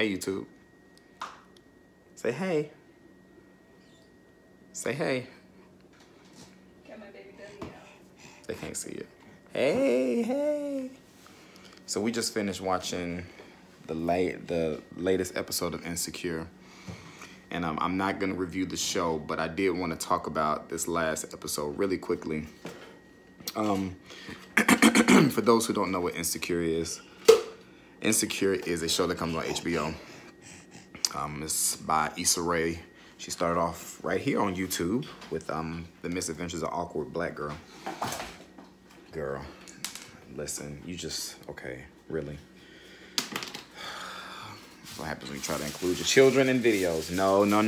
Hey, YouTube. Say hey. Say hey. Got my baby belly out. They can't see it. Hey, hey. So we just finished watching the latest episode of Insecure. And I'm not going to review the show, but I did want to talk about this last episode really quickly. For those who don't know what Insecure is a show that comes on HBO. It's by Issa. She started off right here on YouTube with The Misadventures of Awkward Black Girl. Girl, listen, you just, okay, really? What happens when you try to include your children in videos? No. No.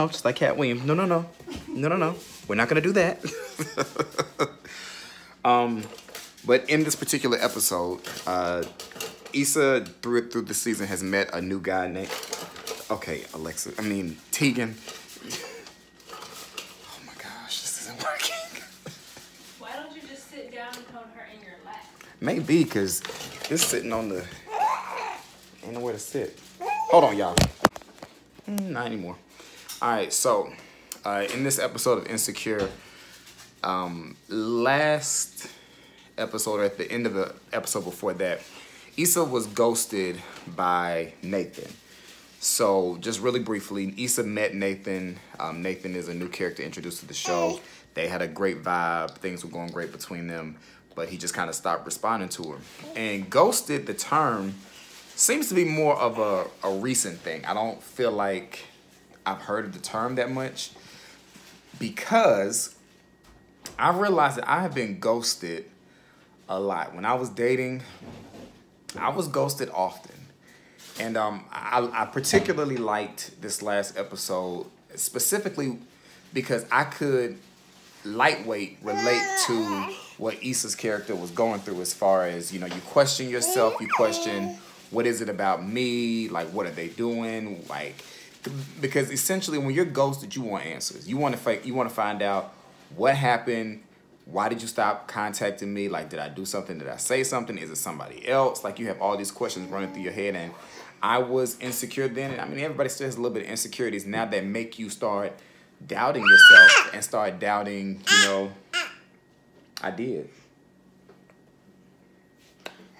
Just like Cat Williams. No. We're not gonna do that. But in this particular episode, Issa through the season has met a new guy named, Tegan. Oh my gosh, this isn't working. Why don't you just sit down and hold her in your lap? Maybe because this sitting on the, ain't nowhere to sit. Hold on, y'all. Not anymore. All right, so in this episode of Insecure, last episode, or at the end of the episode before that, Issa was ghosted by Nathan. So just really briefly, Issa met Nathan. Nathan is a new character introduced to the show. They had a great vibe. Things were going great between them, but he just kind of stopped responding to her. And ghosted, the term, seems to be more of a recent thing. I don't feel like I've heard of the term that much, because I realized that I have been ghosted a lot. When I was dating, I was ghosted often. And I particularly liked this last episode, specifically because I could lightweight relate to what Issa's character was going through, as far as, you know, you question yourself, you question, what is it about me? Like, what are they doing? Like, because essentially when you're ghosted, you want answers. You want to find out what happened. Why did you stop contacting me? Like, did I do something? Did I say something? Is it somebody else? Like, you have all these questions running through your head. And I was insecure then. And I mean, everybody still has a little bit of insecurities now that make you start doubting yourself and start doubting, you know, I did.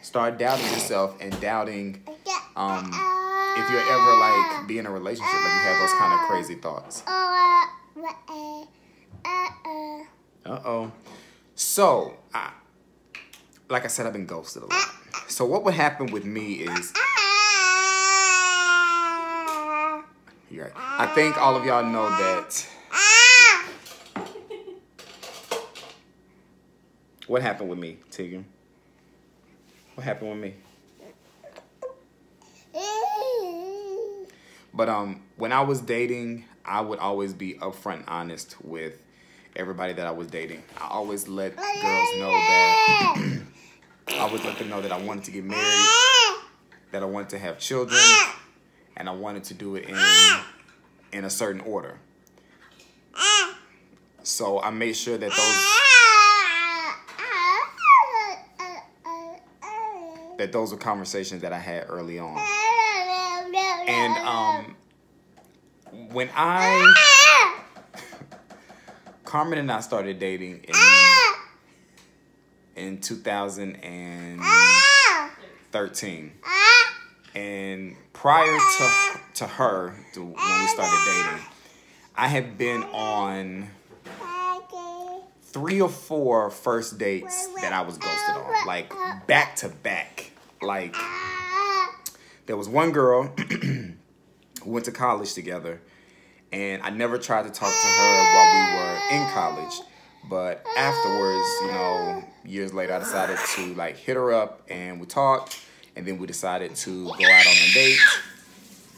Start doubting yourself and doubting if you're ever, like, be in a relationship, like you have those kind of crazy thoughts. Uh-oh. So, like I said, I've been ghosted a lot. So what would happen with me is, yeah, I think all of y'all know that. What happened with me, Tegan? What happened with me? But when I was dating, I would always be upfront and honest with everybody that I was dating. I always let girls know that I would let them know that I wanted to get married, that I wanted to have children, and I wanted to do it in a certain order. So I made sure that those were conversations that I had early on. And when Carmen and I started dating in 2013. And prior to her, when we started dating, I had been on 3 or 4 first dates that I was ghosted on, like back to back. Like, there was one girl who went to college together, and I never tried to talk to her while we were in college. But afterwards, you know, years later, I decided to, like, hit her up, and we talked, and then we decided to go out on a date.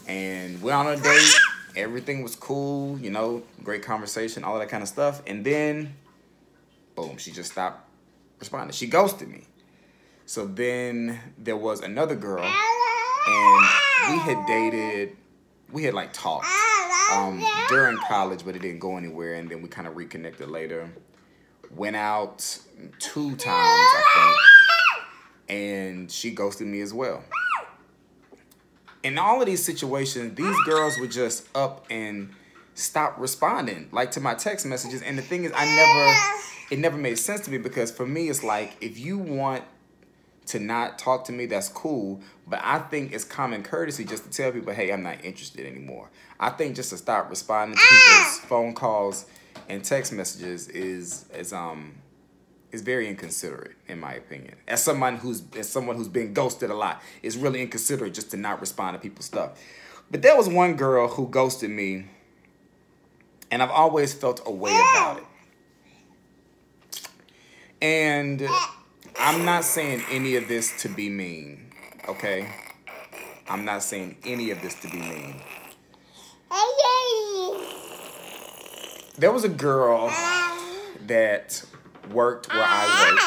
And went on a date. Everything was cool, you know, great conversation, all of that kind of stuff. And then, boom, she just stopped responding. She ghosted me. So then there was another girl, and we had dated, we had, like, talked during college, but it didn't go anywhere. And then we kind of reconnected later. Went out 2 times, I think. and she ghosted me as well. In all of these situations, these girls would just up and stop responding, like to my text messages. And the thing is, it never made sense to me, because for me, it's like, if you want to not talk to me, that's cool. But I think it's common courtesy just to tell people, hey, I'm not interested anymore. I think just to stop responding to people's phone calls and text messages is very inconsiderate, in my opinion. As someone who's been ghosted a lot, it's really inconsiderate just to not respond to people's stuff. But there was one girl who ghosted me, and I've always felt a way about it. And I'm not saying any of this to be mean, okay? I'm not saying any of this to be mean. There was a girl that worked where I worked,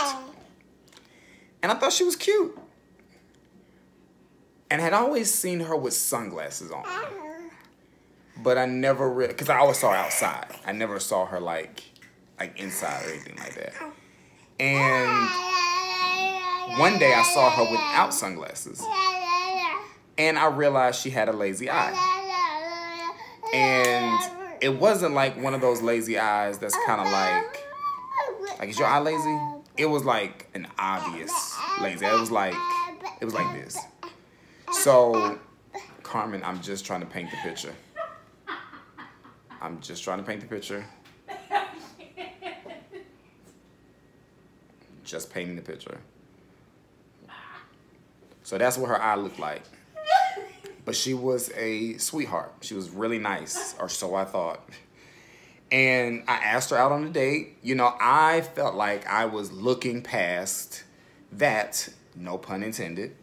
and I thought she was cute, and had always seen her with sunglasses on, but I never really, because I always saw her outside. I never saw her like inside or anything like that. And one day I saw her without sunglasses, and I realized she had a lazy eye. And it wasn't like one of those lazy eyes that's kind of like, is your eye lazy? It was like an obvious lazy. It was like this. So, Carmen, I'm just trying to paint the picture. Just painting the picture. So that's what her eye looked like. But she was a sweetheart. She was really nice, or so I thought. And I asked her out on a date. You know, I felt like I was looking past that, no pun intended.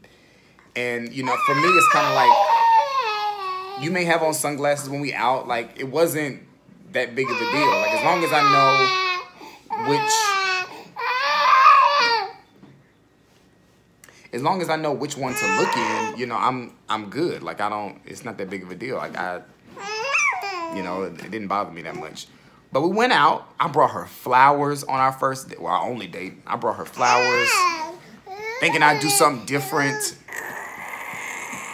And, you know, for me, it's kind of like, you may have on sunglasses when we out. Like, it wasn't that big of a deal. Like, as long as I know which one to look in, you know, I'm good. Like, it's not that big of a deal. Like, you know, it didn't bother me that much. But we went out. I brought her flowers on our first date, our only date. I brought her flowers, thinking I'd do something different.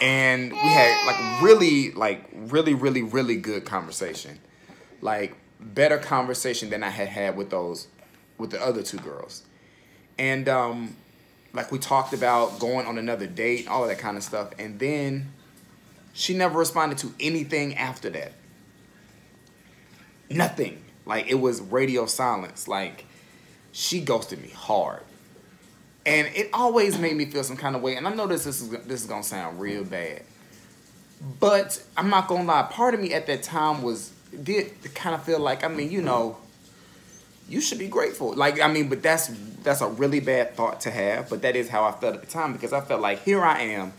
And we had really good conversation. Like, better conversation than I had with the other two girls. And like, we talked about going on another date, all of that kind of stuff. And then she never responded to anything after that. Nothing. Like, it was radio silence. Like, she ghosted me hard. And it always made me feel some kind of way. And I know this is going to sound real bad. But I'm not going to lie. Part of me at that time did kind of feel like, I mean, you know, you should be grateful. Like, I mean, but that's a really bad thought to have. But that is how I felt at the time. Because I felt like, here I am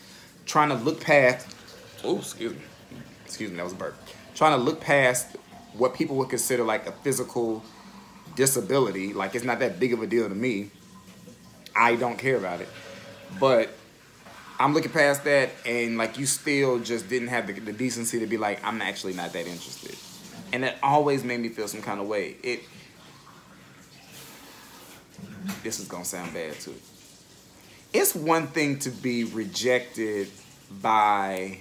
trying to look past. Oh, excuse me, that was a burp. Trying to look past what people would consider like a physical disability. Like, it's not that big of a deal to me. I don't care about it. But I'm looking past that, and like, you still just didn't have the decency to be like, I'm actually not that interested. And that always made me feel some kind of way. This is gonna sound bad too. It's one thing to be rejected by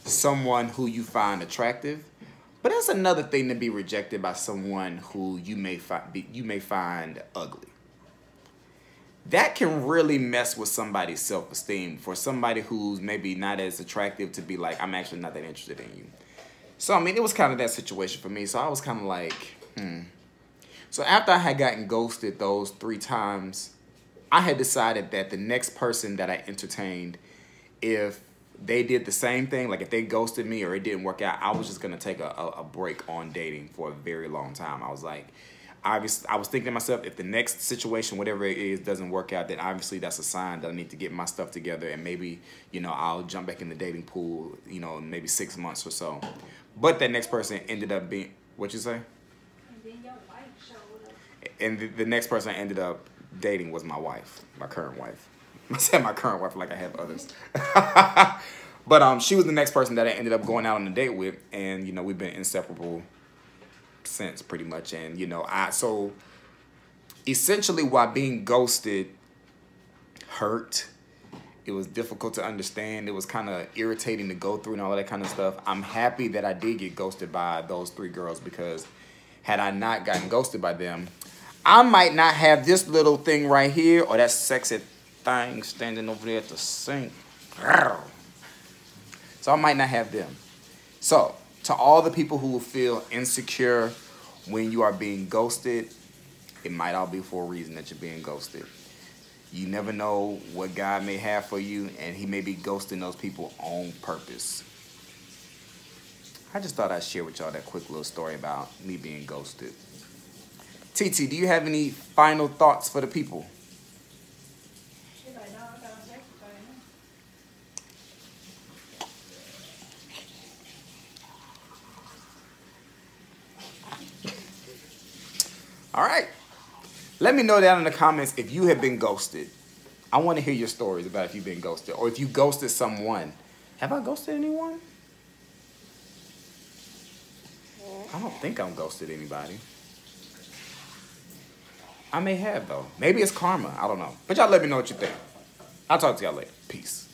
someone who you find attractive, but it's another thing to be rejected by someone who you may find ugly. That can really mess with somebody's self-esteem, for somebody who's maybe not as attractive to be like, I'm actually not that interested in you. So, I mean, it was kind of that situation for me. So I was kind of like, So after I had gotten ghosted those 3 times, I had decided that the next person that I entertained, if they did the same thing, like if they ghosted me or it didn't work out, I was just going to take a break on dating for a very long time. I was like, I was thinking to myself, if the next situation, whatever it is, doesn't work out, then obviously that's a sign that I need to get my stuff together, and maybe, you know, I'll jump back in the dating pool, you know, in maybe 6 months or so. But that next person ended up being, what you say? And then your wife showed up. And the next person I ended up dating was my wife, my current wife. I said my current wife like I have others. But she was the next person that I ended up going out on a date with, and, you know, we've been inseparable since, pretty much. And, you know, so essentially, while being ghosted hurt. It was difficult to understand. It was kind of irritating to go through and all of that kind of stuff. I'm happy that I did get ghosted by those 3 girls, because had I not gotten ghosted by them, I might not have this little thing right here or that sexy thing standing over there at the sink. So I might not have them. So to all the people who feel insecure when you are being ghosted, it might all be for a reason that you're being ghosted. You never know what God may have for you, and he may be ghosting those people on purpose. I just thought I'd share with y'all that quick little story about me being ghosted. TT, do you have any final thoughts for the people? Shit, I know. I got a text, but I know. All right. Let me know down in the comments if you have been ghosted. I want to hear your stories about if you've been ghosted, or if you ghosted someone. Have I ghosted anyone? I don't think I'm ghosted anybody. I may have, though. Maybe it's karma. I don't know. But y'all let me know what you think. I'll talk to y'all later. Peace.